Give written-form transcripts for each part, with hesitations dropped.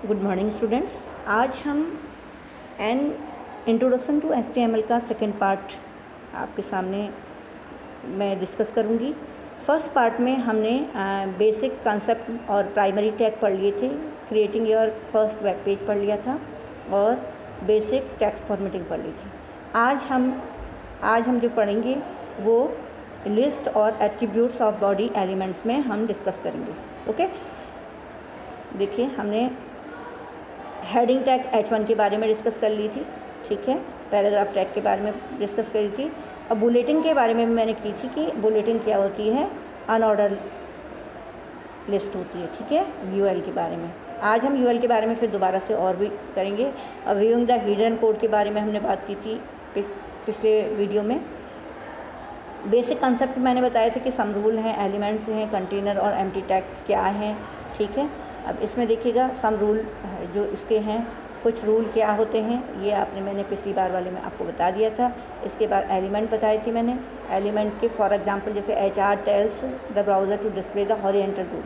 Good morning students. आज हम an introduction to HTML का सेकंड पार्ट आपके सामने मैं डिस्कस करूंगी। फर्स्ट पार्ट में हमने बेसिक कंसेप्ट और प्राइमरी टैग पढ़ लिए थे, creating your first web page पढ़ लिया था और बेसिक टेक्स्ट फॉर्मेटिंग पढ़ ली थी। आज हम जो पढ़ेंगे वो लिस्ट और एट्रीब्यूट्स ऑफ बॉडी एलिमेंट्स में हम डिस्कस करेंगे। ओके, देखिए हमने हेडिंग टैग H1 के बारे में डिस्कस कर ली थी, ठीक है। पैराग्राफ टैग के बारे में डिस्कस करी थी। अब बुलेटिन के बारे में मैंने की थी कि बुलेटिन क्या होती है, अनऑर्डर लिस्ट होती है, ठीक है। UL के बारे में आज हम UL के बारे में फिर दोबारा से और भी करेंगे। अब व्यूइंग द हिडन कोड के बारे में हमने बात की थी पिछले वीडियो में। बेसिक कंसेप्ट मैंने बताए थे कि सम रूल हैं, एलिमेंट्स हैं, कंटेनर और एम्प्टी टैग्स क्या हैं, ठीक है। अब इसमें देखिएगा सम रूल जो इसके हैं, कुछ रूल क्या होते हैं ये मैंने पिछली बार वाले में आपको बता दिया था। इसके बाद एलिमेंट बताई थी मैंने। एलिमेंट के फॉर एग्जांपल जैसे HR tells the browser to display the horizontal rule,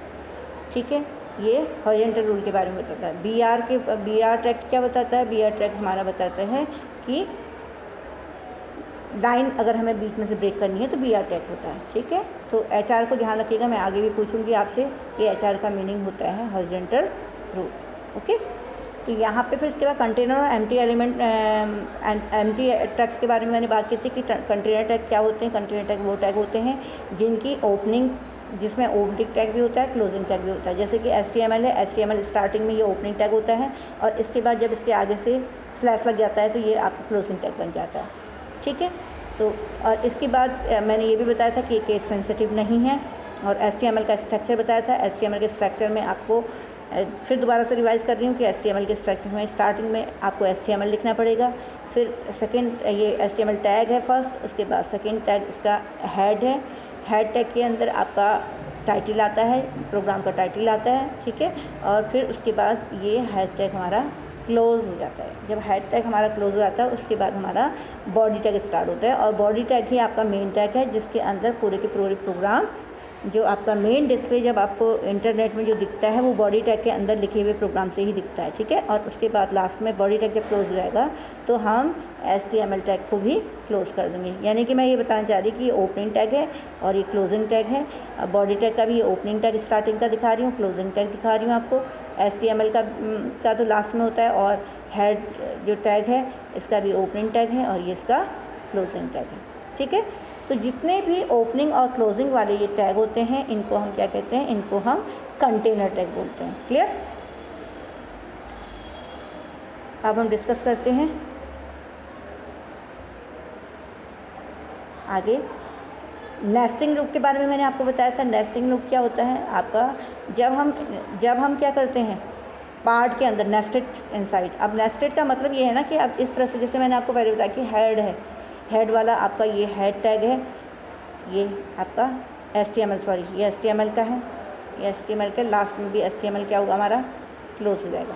ठीक है। ये हॉरिजॉन्टल रूल के बारे में बताता है। BR टैग क्या बताता है? BR टैग हमारा बताता है कि लाइन अगर हमें बीच में से ब्रेक करनी है तो BR टैग होता है, ठीक है। तो HR को ध्यान रखिएगा, मैं आगे भी पूछूंगी आपसे कि HR का मीनिंग होता है हॉरिजॉन्टल रूल। ओके, तो यहाँ पे फिर इसके बाद कंटेनर और एम्प्टी टैग्स के बारे में मैंने बात की थी कि कंटेनर टैग क्या होते हैं। कंटेनर टैग वो टैग होते हैं जिनकी ओपनिंग, जिसमें ओपनिंग टैग भी होता है, क्लोजिंग टैग भी होता है। जैसे कि HTML है, HTML स्टार्टिंग में ये ओपनिंग टैग होता है और इसके बाद जब इसके आगे से स्लैश लग जाता है तो ये आपका क्लोजिंग टैग बन जाता है, ठीक है। तो और इसके बाद मैंने ये भी बताया था कि केस सेंसिटिव नहीं है और HTML का स्ट्रक्चर बताया था। HTML के स्ट्रक्चर में आपको फिर दोबारा से रिवाइज़ कर रही हूँ कि HTML के स्ट्रक्चर में स्टार्टिंग में आपको HTML लिखना पड़ेगा, फिर सेकंड ये HTML टैग है फर्स्ट, उसके बाद सेकंड टैग इसका हेड है। हेड टैग के अंदर आपका टाइटल आता है, प्रोग्राम का टाइटल आता है, ठीक है। और फिर उसके बाद ये हेड टैग हमारा क्लोज हो जाता है। जब हेड टैग हमारा क्लोज हो जाता है उसके बाद हमारा बॉडी टैग स्टार्ट होता है और बॉडी टैग ही आपका मेन टैग है जिसके अंदर पूरे के पूरे प्रोग्राम, जो आपका मेन डिस्प्ले जब आपको इंटरनेट में जो दिखता है वो बॉडी टैग के अंदर लिखे हुए प्रोग्राम से ही दिखता है, ठीक है। और उसके बाद लास्ट में बॉडी टैग जब क्लोज हो जाएगा तो हम HTML टैग को भी क्लोज कर देंगे। यानी कि मैं ये बताना चाह रही कि ये ओपनिंग टैग है और ये क्लोजिंग टैग है। अब बॉडी टैग का भी ओपनिंग टैग स्टार्टिंग का दिखा रही हूँ, क्लोजिंग टैग दिखा रही हूँ आपको। HTML का तो लास्ट में होता है और हेड जो टैग है इसका भी ओपनिंग टैग है और ये इसका क्लोजिंग टैग है, ठीक है। तो जितने भी ओपनिंग और क्लोजिंग वाले ये टैग होते हैं इनको हम क्या कहते हैं? इनको हम कंटेनर टैग बोलते हैं। क्लियर? अब हम डिस्कस करते हैं आगे। नेस्टिंग लूप के बारे में मैंने आपको बताया था। नेस्टिंग लूप क्या होता है आपका? जब हम क्या करते हैं पार्ट के अंदर नेस्टेड इनसाइड। अब नेस्टेड का मतलब ये है ना कि अब इस तरह से, जैसे मैंने आपको पहले बताया कि हेड है, हेड वाला आपका ये हेड टैग है, ये आपका ये HTML का है, ये HTML के लास्ट में भी HTML क्या होगा हमारा? क्लोज हो जाएगा,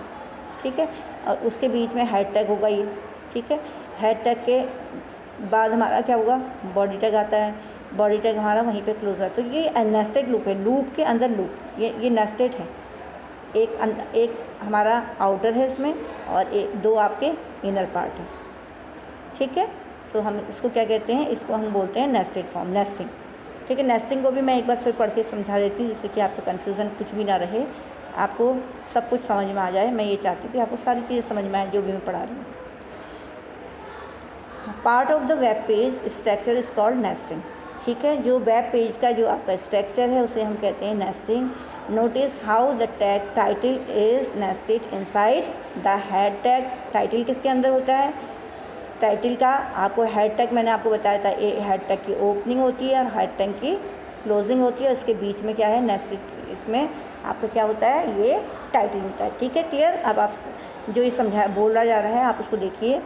ठीक है। और उसके बीच में हेड टैग होगा ये, ठीक है। हेड टैग के बाद हमारा क्या होगा? बॉडी टैग आता है, बॉडी टैग हमारा वहीं पे क्लोज होता है। तो ये नेस्टेड लूप है, लूप के अंदर लूप, ये नेस्टेड है। एक हमारा आउटर है इसमें और दो आपके इनर पार्ट है, ठीक है। तो हम इसको क्या कहते हैं? इसको हम बोलते हैं नेस्टेड फॉर्म, नेस्टिंग, ठीक है। नेस्टिंग को भी मैं एक बार फिर पढ़ के समझा देती हूँ जिससे कि आपका कन्फ्यूज़न कुछ भी ना रहे, आपको सब कुछ समझ में आ जाए। मैं ये चाहती हूँ कि आपको सारी चीज़ें समझ में आए जो भी मैं पढ़ा रही हूँ। Part of the web page structure is called nesting, ठीक है। जो वेब पेज का जो आपका स्ट्रक्चर है उसे हम कहते हैं nesting. Notice how the tag title is nested inside the head tag. Title किसके अंदर होता है? टाइटल का आपको हेड टैग मैंने आपको बताया था, हेड टैग की ओपनिंग होती है और हेड टैग की क्लोजिंग होती है। इसके बीच में क्या है? नेस्टेड। इसमें आपको क्या होता है? ये टाइटल होता है, ठीक है। क्लियर? अब आप जो ये बोला जा रहा है आप उसको देखिए।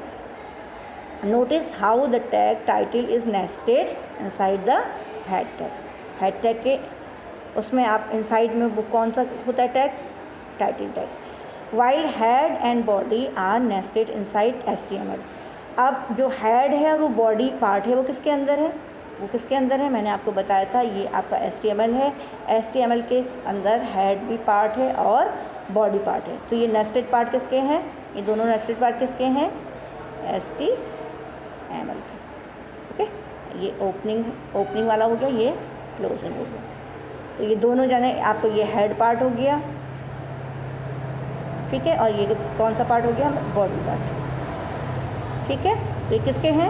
Notice how the tag title is nested inside the head tag. Head tag के उसमें आप इनसाइड में वो कौन सा होता है tag? Title tag. While head and body are nested inside HTML। अब जो हेड है और वो बॉडी पार्ट है वो किसके अंदर है? वो किसके अंदर है? मैंने आपको बताया था ये आपका HTML है। HTML के अंदर हेड भी पार्ट है और बॉडी पार्ट है। तो ये नेस्टेड पार्ट किसके हैं, ये दोनों नेस्टेड पार्ट किसके हैं, HTML के। ओके, ये ओपनिंग वाला हो गया, ये क्लोजिंग हो गया। तो ये दोनों जाने आपको ये हेड पार्ट हो गया, ठीक है, और ये कौन सा पार्ट हो गया, बॉडी पार्ट, ठीक है। तो ये किसके हैं,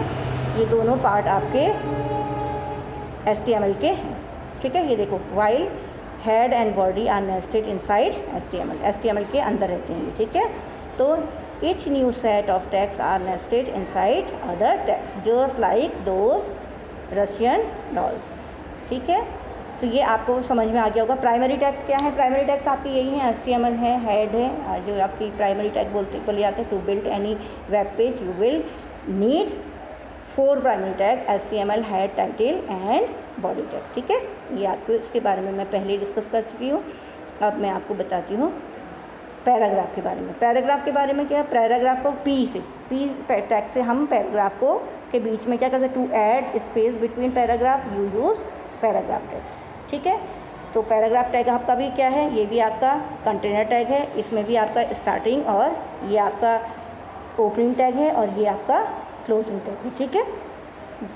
ये दोनों पार्ट आपके HTML के हैं, ठीक है। ये देखो, while head and body are nested inside HTML के अंदर रहते हैं ये, ठीक है। तो each new set of tags are nested inside other tags just like those Russian dolls, ठीक है। तो ये आपको समझ में आ गया होगा। प्राइमरी टैग्स क्या है, प्राइमरी टैग्स आपकी यही हैं, HTML है, हेड है, जो आपकी प्राइमरी टैग बोले जाते हैं। To build any web page you will need 4 primary tag, HTML, head, title and body tag, ठीक है। ये आपको इसके बारे में मैं पहले डिस्कस कर चुकी हूँ। अब मैं आपको बताती हूँ पैराग्राफ के बारे में। पैराग्राफ के बारे में क्या है, पैराग्राफ को पी टैग से हम पैराग्राफ को के बीच में क्या करते हैं, to add space between paragraph you use paragraph tag, ठीक है। तो पैराग्राफ टैग आपका भी क्या है, ये भी आपका कंटेनर टैग है, इसमें भी आपका स्टार्टिंग और ये आपका ओपनिंग टैग है और ये आपका क्लोजिंग टैग है, ठीक है।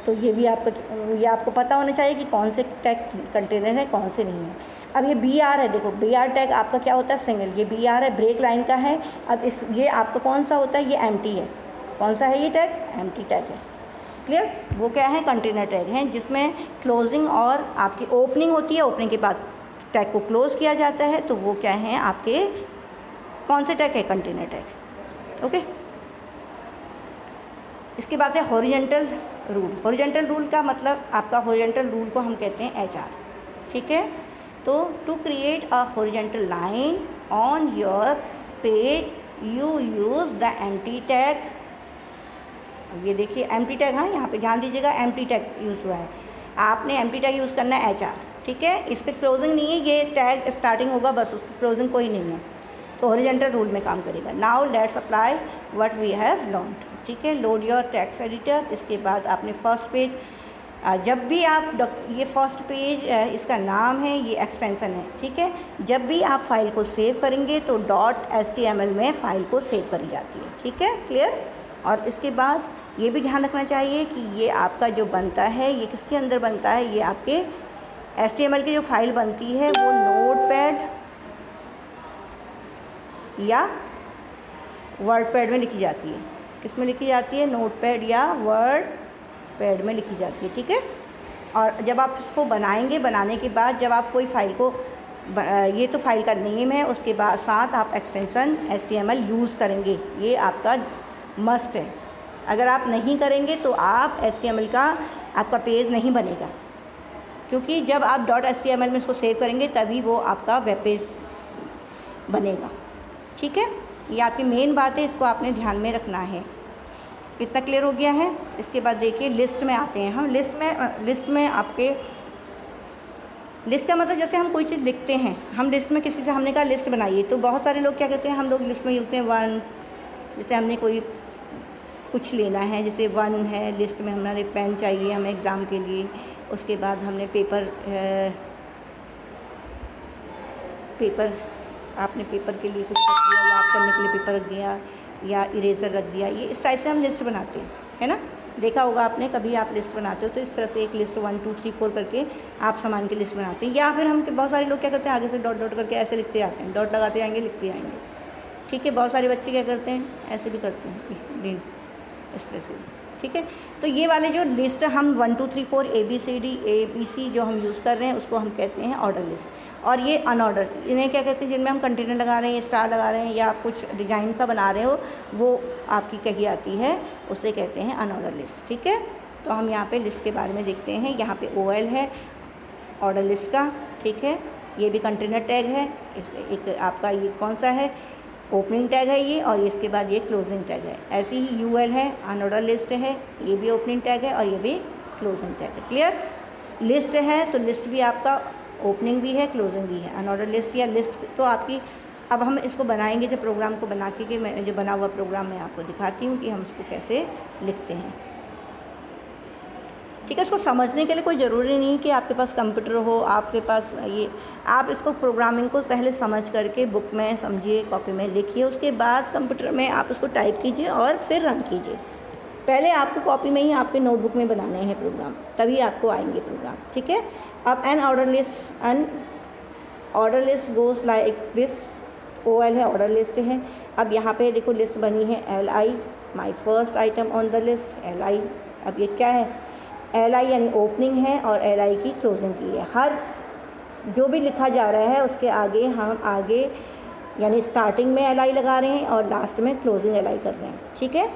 तो ये भी आपको पता होना चाहिए कि कौन से टैग कंटेनर है, कौन से नहीं है। अब ये BR है, देखो BR टैग आपका क्या होता है, सिंगल, ये BR है, ब्रेक लाइन का है। अब ये आपका कौन सा होता है, ये एम्प्टी है। कौन सा है ये टैग, एम्प्टी टैग है, क्लियर। वो क्या है, कंटेनर टैग हैं, जिसमें क्लोजिंग और आपकी ओपनिंग होती है, ओपनिंग के बाद टैग को क्लोज किया जाता है। तो वो क्या है आपके, कौन से टैग है, कंटेनर टैग, ओके। इसके बाद है हॉरिजॉन्टल रूल। हॉरिजॉन्टल रूल का मतलब आपका, हॉरिजॉन्टल रूल को हम कहते हैं HR, ठीक है। तो to create a horizontal line on your page you use the empty tag. ये देखिए एम्प्टी टैग, हाँ यहाँ पे ध्यान दीजिएगा, एम्प्टी टैग यूज़ हुआ है। आपने एम्प्टी टैग यूज़ करना है HR, ठीक है। इसके क्लोजिंग नहीं है, ये टैग स्टार्टिंग होगा बस, उसकी क्लोजिंग कोई नहीं है। तो हॉरिजॉन्टल रूल में काम करेगा। Now let's apply what we have learned, ठीक है। Load your text editor. इसके बाद आपने फर्स्ट पेज, जब भी आप ये फर्स्ट पेज इसका नाम है, ये एक्सटेंशन है, ठीक है। जब भी आप फाइल को सेव करेंगे तो .html में फ़ाइल को सेव करी जाती है, ठीक है, क्लियर। और इसके बाद ये भी ध्यान रखना चाहिए कि ये आपका जो बनता है, ये किसके अंदर बनता है, ये आपके HTML की जो फाइल बनती है वो नोटपैड या वर्डपैड में लिखी जाती है। किस में लिखी जाती है, नोटपैड या वर्डपैड में लिखी जाती है, ठीक है। और जब आप इसको बनाएंगे, बनाने के बाद जब आप कोई फ़ाइल को, ये तो फाइल का नेम है, उसके बाद साथ आप एक्सटेंशन HTML यूज़ करेंगे, ये आपका मस्ट है। अगर आप नहीं करेंगे तो आप HTML का आपका पेज नहीं बनेगा, क्योंकि जब आप .html में इसको सेव करेंगे तभी वो आपका वेब पेज बनेगा, ठीक है। ये आपकी मेन बात है, इसको आपने ध्यान में रखना है। कितना क्लियर हो गया है। इसके बाद देखिए लिस्ट में आते हैं हम। लिस्ट में आपके, लिस्ट का मतलब जैसे हम कोई चीज़ लिखते हैं, हम लिस्ट में किसी से हमने कहा लिस्ट बनाइए, तो बहुत सारे लोग क्या कहते हैं, हम लोग लिस्ट में लिखते हैं 1। जैसे हमने कोई कुछ लेना है, जैसे 1 है, लिस्ट में हमारे पेन चाहिए हमें एग्ज़ाम के लिए। उसके बाद हमने पेपर आपने पेपर के लिए कुछ रख दिया, याद करने के लिए पेपर रख दिया या इरेज़र रख दिया। ये इस टाइप से हम लिस्ट बनाते हैं, है ना। देखा होगा आपने, कभी आप लिस्ट बनाते हो तो इस तरह से एक लिस्ट 1 2 3 4 करके आप सामान की लिस्ट बनाते हैं। या फिर हम बहुत सारे लोग क्या करते हैं, आगे से डॉट करके ऐसे लिखते जाते हैं, डॉट लगाते जाएंगे, लिखते जाएंगे, ठीक है। बहुत सारे बच्चे क्या करते हैं, ऐसे भी करते हैं, इस तरह से, ठीक है। तो ये वाले जो लिस्ट हम 1 2 3 4 ABC जो हम यूज़ कर रहे हैं उसको हम कहते हैं ऑर्डर लिस्ट। और ये अनऑर्डर, इन्हें क्या कहते हैं, जिनमें हम कंटेनर लगा रहे हैं, स्टार लगा रहे हैं या आप कुछ डिज़ाइन सा बना रहे हो, वो आपकी कही आती है, उसे कहते हैं अनऑर्डर लिस्ट, ठीक है। तो हम यहाँ पे लिस्ट के बारे में देखते हैं। यहाँ पे OL है ऑर्डर लिस्ट का, ठीक है। ये भी कंटेनर टैग है, एक आपका ये कौन सा है, ओपनिंग टैग है ये, और इसके बाद ये क्लोजिंग टैग है। ऐसे ही UL है, अनऑर्डर लिस्ट है, ये भी ओपनिंग टैग है और ये भी क्लोजिंग टैग है, क्लियर। लिस्ट है तो लिस्ट भी आपका ओपनिंग भी है, क्लोजिंग भी है। अनऑर्डर लिस्ट या लिस्ट तो आपकी, अब हम इसको बनाएंगे जब प्रोग्राम को बना के, मैं जो बना हुआ प्रोग्राम मैं आपको दिखाती हूँ कि हम इसको कैसे लिखते हैं, ठीक है। इसको समझने के लिए कोई ज़रूरी नहीं कि आपके पास कंप्यूटर हो, आपके पास ये, आप इसको प्रोग्रामिंग को पहले समझ करके बुक में समझिए, कॉपी में लिखिए, उसके बाद कंप्यूटर में आप उसको टाइप कीजिए और फिर रन कीजिए। पहले आपको कॉपी में ही आपके नोटबुक में बनाने हैं प्रोग्राम, तभी आपको आएंगे प्रोग्राम, ठीक है। अब an order list goes like this, OL है, ऑर्डर लिस्ट है। अब यहाँ पे देखो लिस्ट बनी है LI, my first item on the list LI। अब ये क्या है, LI यानी ओपनिंग है और LI की क्लोजिंग की है। हर जो भी लिखा जा रहा है उसके आगे हम आगे यानी स्टार्टिंग में LI लगा रहे हैं और लास्ट में क्लोजिंग LI कर रहे हैं, ठीक है।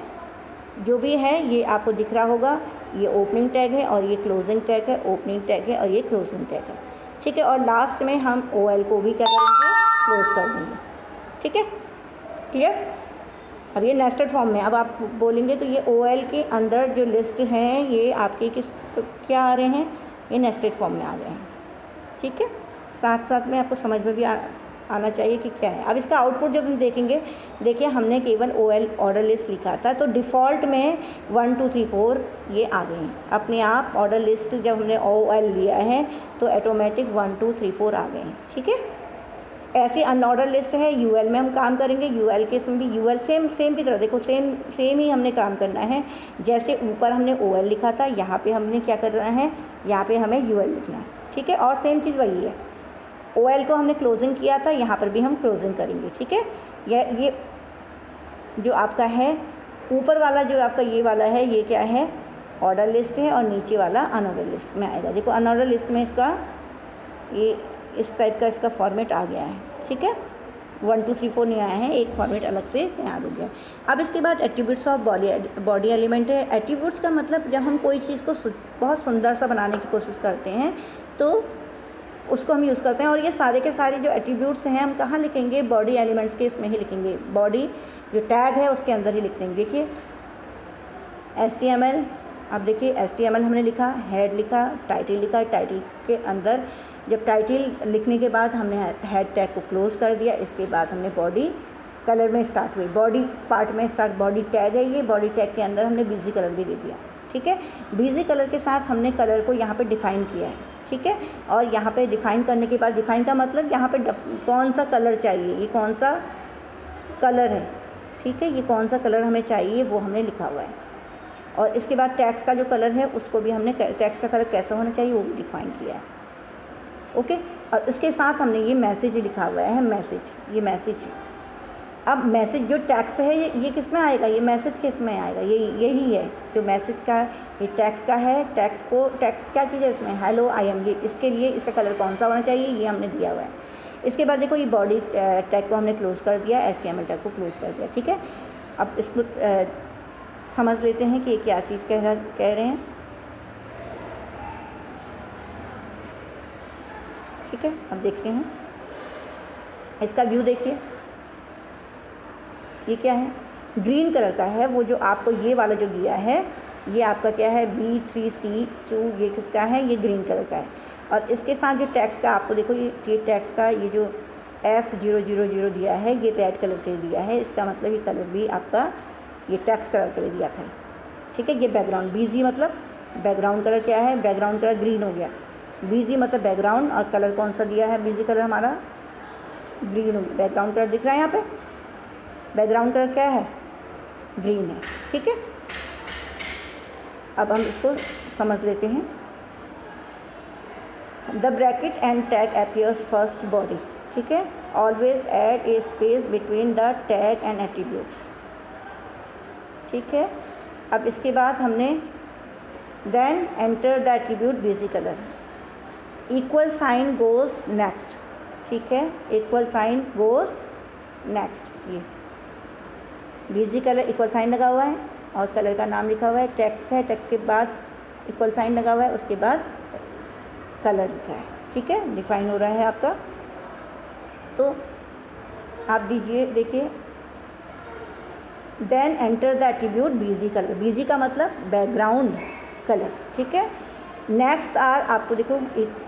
जो भी है ये आपको दिख रहा होगा, ये ओपनिंग टैग है और ये क्लोजिंग टैग है, ओपनिंग टैग है और ये क्लोजिंग टैग है, ठीक है। और लास्ट में हम OL को भी क्या करेंगे, क्लोज कर देंगे, ठीक है, क्लियर। अब ये नेस्टेड फॉर्म में, अब आप बोलेंगे तो ये OL के अंदर जो लिस्ट हैं ये आपके किस क्या आ रहे हैं, ये नेस्टेड फॉर्म में आ गए हैं, ठीक है। साथ साथ में आपको समझ में भी आना चाहिए कि क्या है। अब इसका आउटपुट जब हम देखेंगे, देखिए हमने केवल OL ऑर्डर लिस्ट लिखा था तो डिफ़ॉल्ट में 1 2 3 4 ये आ गए हैं अपने आप। ऑर्डर लिस्ट जब हमने OL लिया है तो ऑटोमेटिक 1 2 3 4 आ गए हैं, ठीक है। ऐसी अनऑर्डर लिस्ट है, UL में हम काम करेंगे, UL के इसमें भी UL सेम की तरह देखो सेम ही हमने काम करना है। जैसे ऊपर हमने OL लिखा था, यहाँ पे हमने क्या करना है, यहाँ पे हमें UL लिखना है, ठीक है। और सेम चीज़ वही है, OL को हमने क्लोजिंग किया था, यहाँ पर भी हम क्लोजिंग करेंगे, ठीक है। ये जो आपका है ऊपर वाला जो आपका ये वाला है, ये क्या है, ऑर्डर लिस्ट है और नीचे वाला अनऑर्डर लिस्ट में आएगा। देखो अनऑर्डर लिस्ट में इसका ये इस टाइप का इसका फॉर्मेट आ गया है, ठीक है। 1 2 3 4 नहीं आया है, एक फॉर्मेट अलग से तैयार हो गया। अब इसके बाद एट्रीब्यूट्स ऑफ बॉडी एलिमेंट है। एट्रीब्यूट्स का मतलब जब हम कोई चीज़ को बहुत सुंदर सा बनाने की कोशिश करते हैं तो उसको हम यूज़ करते हैं। और ये सारे के सारे जो एट्रीब्यूट्स हैं हम कहाँ लिखेंगे, बॉडी एलिमेंट्स के इसमें ही लिखेंगे, बॉडी जो टैग है उसके अंदर ही लिख देंगे। देखिए HTML, अब देखिए HTML हमने लिखा, हेड लिखा, टाइटल लिखा, टाइटल के अंदर जब टाइटल लिखने के बाद हमने हेड टैग को क्लोज़ कर दिया, इसके बाद हमने बॉडी कलर में स्टार्ट हुई, बॉडी पार्ट में स्टार्ट, बॉडी टैग है ये, बॉडी टैग के अंदर हमने बिजी कलर भी दे दिया, ठीक है। बिजी कलर के साथ हमने कलर को यहाँ पे डिफ़ाइन किया है, ठीक है। और यहाँ पे डिफ़ाइन करने के बाद, डिफ़ाइन का मतलब यहाँ पे कौन सा कलर चाहिए, ये कौन सा कलर है, ठीक है, ये कौन सा कलर हमें चाहिए वो हमने लिखा हुआ है। और इसके बाद टैक्स का जो कलर है उसको भी हमने, टैक्स का कलर कैसा होना चाहिए वो भी डिफ़ाइन किया है, ओके। और इसके साथ हमने ये मैसेज लिखा हुआ है, मैसेज, ये मैसेज है। अब मैसेज जो टैक्स है ये किस में आएगा, ये मैसेज किस में आएगा, यही है जो मैसेज का, ये टैक्स का है। टैक्स क्या चीज़ है इसमें, हेलो आई एम, ये इसके लिए इसका कलर कौन सा होना चाहिए ये हमने दिया हुआ है। इसके बाद देखो ये बॉडी टैग को हमने क्लोज़ कर दिया, HTML टैग को क्लोज़ कर दिया, ठीक है। अब इसको समझ लेते हैं कि ये क्या चीज़ कह रहे हैं, ठीक है। अब देखते हैं इसका व्यू, देखिए ये क्या है, ग्रीन कलर का है। वो जो आपको ये वाला जो दिया है ये आपका क्या है, B3C2, ये किसका है, ये ग्रीन कलर का है। और इसके साथ जो टैक्स का आपको देखो, ये टैक्स का ये जो F000 दिया है ये रेड कलर के दिया है, इसका मतलब ये कलर भी आपका ये टैक्स कलर के लिए दिया था, ठीक है। ये बैकग्राउंड, BG मतलब बैकग्राउंड कलर क्या है, बैकग्राउंड कलर ग्रीन हो गया, BG मतलब बैकग्राउंड, और कलर कौन सा दिया है, BG कलर हमारा ग्रीन हो गया, बैकग्राउंड कलर दिख रहा है यहाँ पे, बैकग्राउंड कलर क्या है, ग्रीन है, ठीक है। अब हम इसको समझ लेते हैं। The bracket and tag appears first body, ठीक है। Always add a space between the tag and attributes, ठीक है। अब इसके बाद हमने then enter the attribute BG colour, equal sign goes next, ठीक है, इक्वल साइन गोज़ नेक्स्ट, ये बिजी कलर इक्वल साइन लगा हुआ है और कलर का नाम लिखा हुआ है, टेक्स्ट है, टेक्स्ट के बाद इक्वल साइन लगा हुआ है, उसके बाद कलर लिखा है, ठीक है, डिफाइन हो रहा है आपका। तो आप दीजिए, देखिए then enter the attribute BG colour, BG का मतलब बैकग्राउंड कलर, ठीक है। नेक्स्ट आर, आपको देखो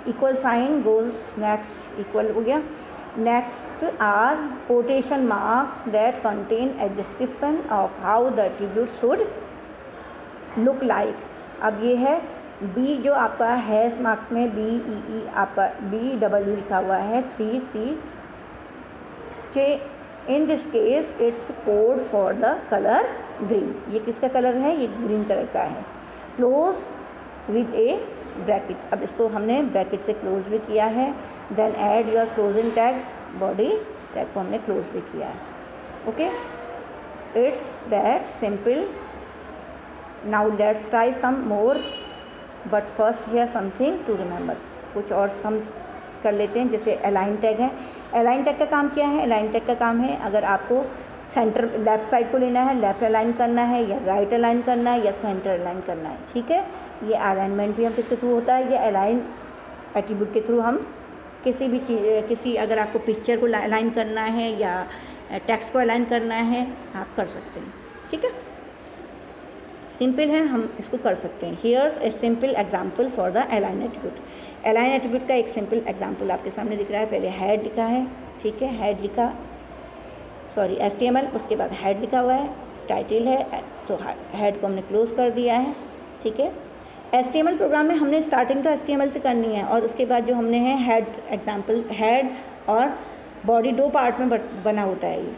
equal sign goes next, equal हो गया, next are quotation marks that contain a description of how the attribute should look like. अब ये है बी जो आपका है मार्क्स में BEE आपका BW लिखा हुआ है 3C के in this case it's code for the colour green. ये किसका कलर है? ये ग्रीन कलर का है। क्लोज विद ए ब्रैकेट, अब इसको हमने ब्रैकेट से क्लोज भी किया है। Then add your closing tag, body tag को हमने क्लोज भी किया है। Okay, it's that simple. Now let's try some more, but first here something to remember. कुछ और सम कर लेते हैं, जैसे अलाइन टैग है। अलाइन टैग का काम क्या है? अलाइन टैग का काम है अगर आपको सेंटर लेफ़्ट साइड को लेना है, लेफ़्ट अलाइन करना है, या राइट अलाइन करना है, या सेंटर अलाइन करना है। ठीक है, ये अलाइनमेंट भी हम किसके थ्रू होता है? ये अलाइन एट्रीब्यूट के थ्रू हम किसी भी चीज़, किसी अगर आपको पिक्चर को अलाइन करना है या टेक्स्ट को अलाइन करना है, आप कर सकते हैं। ठीक है, सिंपल है, हम इसको कर सकते हैं। Here's a simple example for the align attribute. Align attribute का एक सिंपल एग्जांपल आपके सामने दिख रहा है। पहले हेड लिखा है, ठीक है, हेड लिखा, सॉरी HTML, उसके बाद हेड लिखा हुआ है, टाइटल है, तो हेड को हमने क्लोज कर दिया है। ठीक है, HTML प्रोग्राम में हमने स्टार्टिंग तो HTML से करनी है, और उसके बाद जो हमने है हेड एग्जाम्पल, हेड और बॉडी 2 पार्ट में बना होता है। ये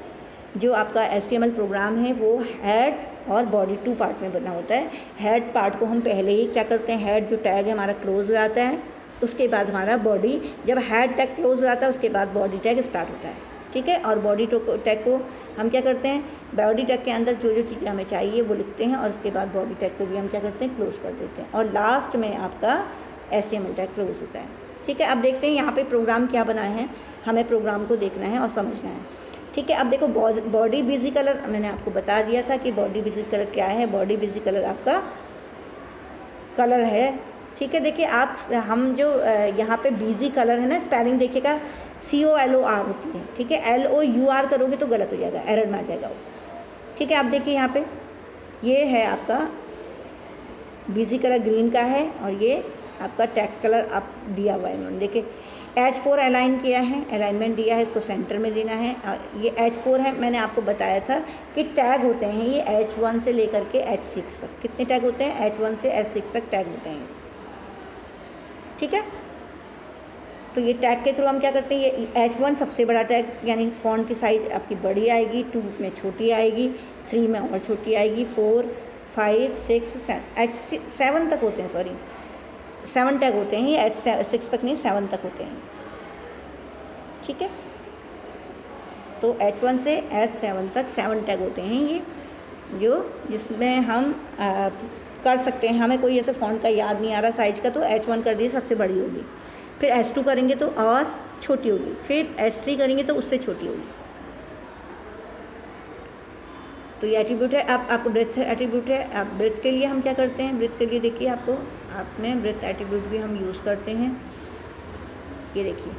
जो आपका HTML प्रोग्राम है वो हेड और बॉडी 2 पार्ट में बना होता है। हेड पार्ट को हम पहले ही क्या करते हैं, हेड जो टैग है हमारा क्लोज हो जाता है, उसके बाद हमारा बॉडी, जब हेड टैग क्लोज हो जाता है उसके बाद बॉडी टैग स्टार्ट होता है। ठीक है, और बॉडी टैग को हम क्या करते हैं, बॉडी टैग के अंदर जो जो चीज़ें हमें चाहिए वो लिखते हैं, और उसके बाद बॉडी टैग को भी हम क्या करते हैं, क्लोज कर देते हैं, और लास्ट में आपका HTML टैग क्लोज होता है। ठीक है, अब देखते हैं यहाँ पे प्रोग्राम क्या बनाए हैं, हमें प्रोग्राम को देखना है और समझना है। ठीक है, अब देखो बॉडी बिजी कलर मैंने आपको बता दिया था कि बॉडी बिजी कलर क्या है। बॉडी बिजी कलर आपका कलर है। ठीक है, देखिए आप, हम जो यहाँ पे बिजी कलर है ना, स्पेलिंग देखिएगा COLOR होती है। ठीक है, LOUR करोगे तो गलत हो जाएगा, एरर में आ जाएगा वो। ठीक है, आप देखिए यहाँ पे ये है आपका बिजी कलर ग्रीन का है, और ये आपका टेक्स्ट कलर आप दिया हुआ है इन्होंने। देखिए H4 अलाइन किया है, अलाइनमेंट दिया है, इसको सेंटर में देना है। ये H4 है, मैंने आपको बताया था कि टैग होते हैं ये H1 से लेकर के H6 तक। कितने टैग होते हैं? H1 से H6 तक टैग होते हैं। ठीक है, तो ये टैग के थ्रू हम क्या करते हैं, ये H1 सबसे बड़ा टैग, यानी फ़ॉन्ट की साइज़ आपकी बड़ी आएगी, 2 में छोटी आएगी, 3 में और छोटी आएगी, 4, 5, 6, 7 तक होते हैं, सॉरी 7 टैग होते हैं ये, H6 तक नहीं, 7 तक होते हैं। ठीक है, तो H1 से H7 तक 7 टैग होते हैं ये, जो जिसमें हम कर सकते हैं। हमें कोई ऐसे फ़ॉन्ट का याद नहीं आ रहा साइज़ का, तो H1 कर दिए, सबसे बड़ी होगी, फिर H2 करेंगे तो और छोटी होगी, फिर H3 करेंगे तो उससे छोटी होगी। तो ये एट्रीब्यूट है। अब आपको ब्रेथ एट्रीब्यूट है। अब ब्रेथ के लिए हम क्या करते हैं, ब्रेथ के लिए देखिए आपको, आपने ब्रेथ एट्रीब्यूट भी हम यूज़ करते हैं। ये देखिए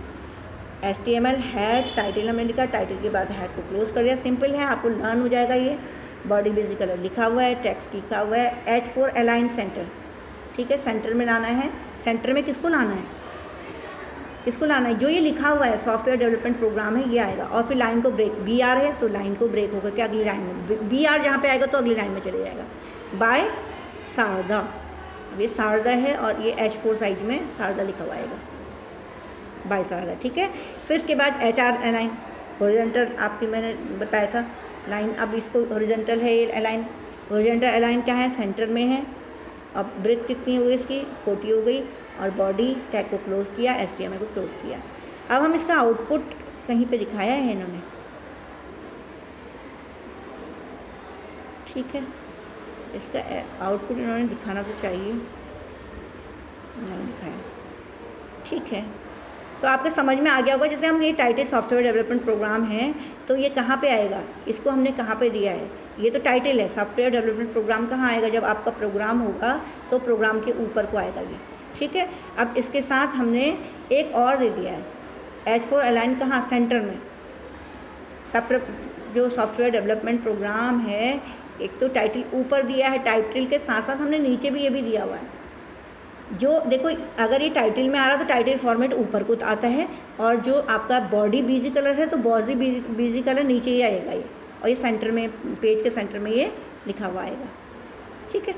HTML हेड, टाइटल हमने लिखा, टाइटल के बाद हेड को क्लोज कर दिया। सिंपल है, आपको लर्न हो जाएगा। ये बॉडी बेसिक कलर लिखा हुआ है, टेक्स्ट लिखा हुआ है, H4 अलाइन सेंटर। ठीक है, सेंटर में लाना है। सेंटर में किसको लाना है, किसको लाना है? जो ये लिखा हुआ है सॉफ्टवेयर डेवलपमेंट प्रोग्राम है, ये आएगा, और फिर लाइन को ब्रेक, BR है तो लाइन को ब्रेक होकर के अगली लाइन में, BR जहाँ पे आएगा तो अगली लाइन में चले जाएगा। बाय शारदा, अब ये शारदा है और ये H4 साइज में शारदा लिखा हुआ आएगा, बाय शारदा। ठीक है, फिर इसके बाद HR अलाइन, हॉरिजॉन्टल आपकी मैंने बताया था लाइन, अब इसको हॉरिजॉन्टल है ये अलाइन। हॉरिजॉन्टल अलाइन क्या है, सेंटर में है। अब ब्रेथ कितनी हो गई इसकी, 40 हो गई, और बॉडी टैग को क्लोज किया, HTML को क्लोज किया। अब हम इसका आउटपुट कहीं पे दिखाया है इन्होंने, ठीक है, इसका आउटपुट इन्होंने दिखाना तो चाहिए, नहीं दिखाया। ठीक है, तो आपके समझ में आ गया होगा। जैसे हम ये टाइटल सॉफ्टवेयर डेवलपमेंट प्रोग्राम है, तो ये कहाँ पे आएगा, इसको हमने कहाँ पे दिया है, ये तो टाइटल है। सॉफ्टवेयर डेवलपमेंट प्रोग्राम कहाँ आएगा, जब आपका प्रोग्राम होगा तो प्रोग्राम के ऊपर को आएगा ये। ठीक है, अब इसके साथ हमने एक और दे दिया है, H4 अलाइन कहाँ, सेंटर में। जो सॉफ्टवेयर डेवलपमेंट प्रोग्राम है, एक तो टाइटल ऊपर दिया है, टाइटल के साथ साथ हमने नीचे भी ये भी दिया हुआ है। जो देखो, अगर ये टाइटल में आ रहा तो टाइटल फॉर्मेट ऊपर को आता है, और जो आपका बॉडी बिजी कलर है तो बॉडी बिजी कलर नीचे ही आएगा ये, और ये सेंटर में, पेज के सेंटर में ये लिखा हुआ आएगा। ठीक है,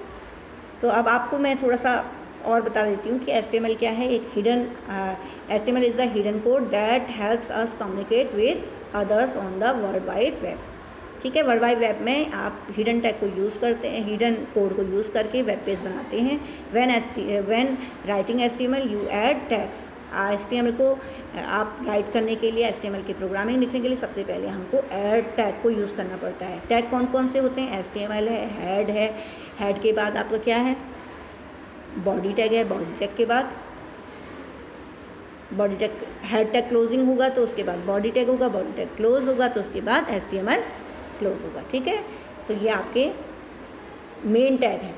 तो अब आपको मैं थोड़ा सा और बता देती हूँ कि HTML क्या है। एक hidden HTML is the hidden code that helps us communicate with others on the world wide web. ठीक है, वर्ल्ड वाइड वेब में आप हिडन टैग को यूज़ करते हैं, हिडन कोड को यूज़ करके वेब पेज बनाते हैं। When writing HTML you add tags. HTML को आप राइट करने के लिए, HTML की प्रोग्रामिंग लिखने के लिए सबसे पहले हमको ऐड टैग को यूज़ करना पड़ता है। टैग कौन कौन से होते हैं? HTML है, हेड के बाद आपका क्या है? बॉडी टैग है, बॉडी टैग के बाद body tag, head tag closing होगा तो उसके बाद बॉडी टैग होगा, बॉडी टैग क्लोज होगा तो उसके बाद HTML क्लोज होगा। ठीक है, तो ये आपके मेन टैग हैं।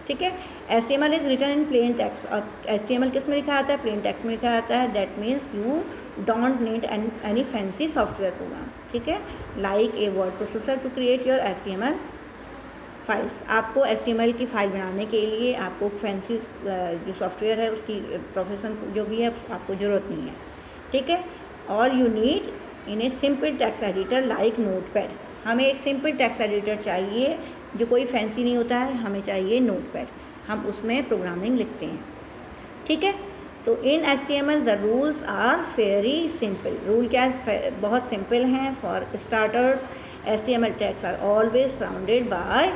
ठीक है, HTML is written in plain text. और HTML किस में लिखा आता है? प्लेन टेक्स्ट में लिखा आता है। That means you don't need any fancy software program. ठीक है, like a word processor to create your HTML files. आपको HTML की फ़ाइल बनाने के लिए आपको फैंसी जो सॉफ्टवेयर है उसकी प्रोफेशन जो भी है आपको ज़रूरत नहीं है। ठीक है, all you need in a simple text editor like notepad. हमें एक सिंपल टेक्स्ट एडिटर चाहिए जो कोई फैंसी नहीं होता है, हमें चाहिए नोटपैड, हम उसमें प्रोग्रामिंग लिखते हैं। ठीक है, तो in HTML the rules are very simple. Rule क्या है? बहुत सिंपल हैं। For starters HTML tags are always surrounded by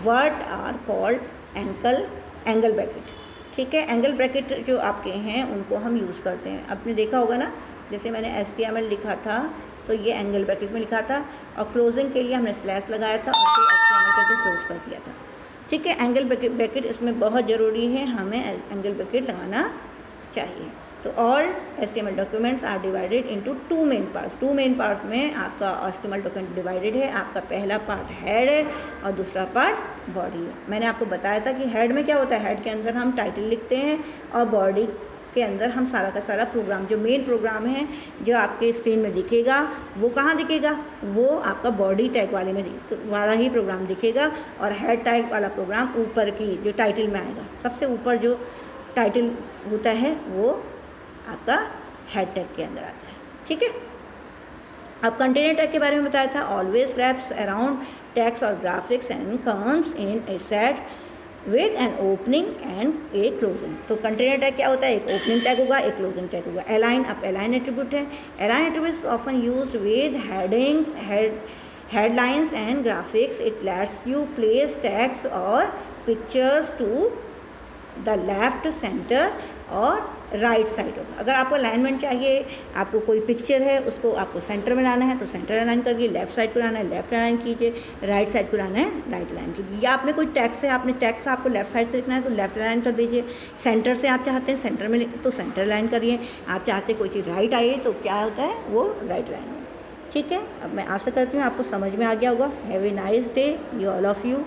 what are called angle bracket. ठीक है, एंगल ब्रैकेट जो आपके हैं उनको हम यूज़ करते हैं। आपने देखा होगा ना, जैसे मैंने HTML लिखा था तो ये एंगल ब्रैकेट में लिखा था और क्लोजिंग के लिए हमने स्लैश लगाया था और फिर HTML करके क्लोज कर दिया था। ठीक है, एंगल ब्रैकेट इसमें बहुत ज़रूरी है, हमें एंगल ब्रैकेट लगाना चाहिए। तो all HTML documents are divided into two main parts. Two main parts में आपका HTML डॉक्यूमेंट डिवाइडेड है। आपका पहला पार्ट हेड है और दूसरा पार्ट बॉडी है। मैंने आपको बताया था कि हेड में क्या होता है? हेड के अंदर हम टाइटल लिखते हैं और बॉडी के अंदर हम सारा का सारा प्रोग्राम, जो मेन प्रोग्राम है जो आपके स्क्रीन में दिखेगा, वो कहाँ दिखेगा? वो आपका बॉडी टैग वाले में वाला ही प्रोग्राम दिखेगा और हेड टैग वाला प्रोग्राम ऊपर की जो टाइटल में आएगा। सबसे ऊपर जो टाइटल होता है वो आपका हेड टैग के अंदर आता है। ठीक है, अब कंटेनर टैग के बारे में बताया था। ऑलवेज रैप्स अराउंड टेक्स्ट और graphics and comes in a set with an opening and a closing. तो कंटेनर टैग क्या होता है? एक ओपनिंग टैग होगा, एक क्लोजिंग टैग होगा। अलाइन, अब अलाइन एट्रीब्यूट है। Align attribute often used with heading, headlines and graphics. It lets you place tags और pictures to the left, centre और राइट साइड होगा। अगर आपको अलाइनमेंट चाहिए, आपको कोई पिक्चर है उसको आपको सेंटर में लाना है तो सेंटर अलाइन करिए, लेफ्ट साइड को लाना है लेफ्ट अलाइन कीजिए, राइट साइड को लाना है राइट अलाइन कीजिए। या आपने कोई टेक्स्ट है, आपने टेक्स्ट आपको लेफ्ट साइड से लिखना है तो लेफ्ट अलाइन कर दीजिए। सेंटर से आप चाहते हैं सेंटर में तो सेंटर अलाइन करिए। आप चाहते हैं कोई चीज़ राइट आए तो क्या होता है? वो राइट अलाइन है। ठीक है, अब मैं आशा करती हूँ आपको समझ में आ गया होगा। Have a nice day you all of you.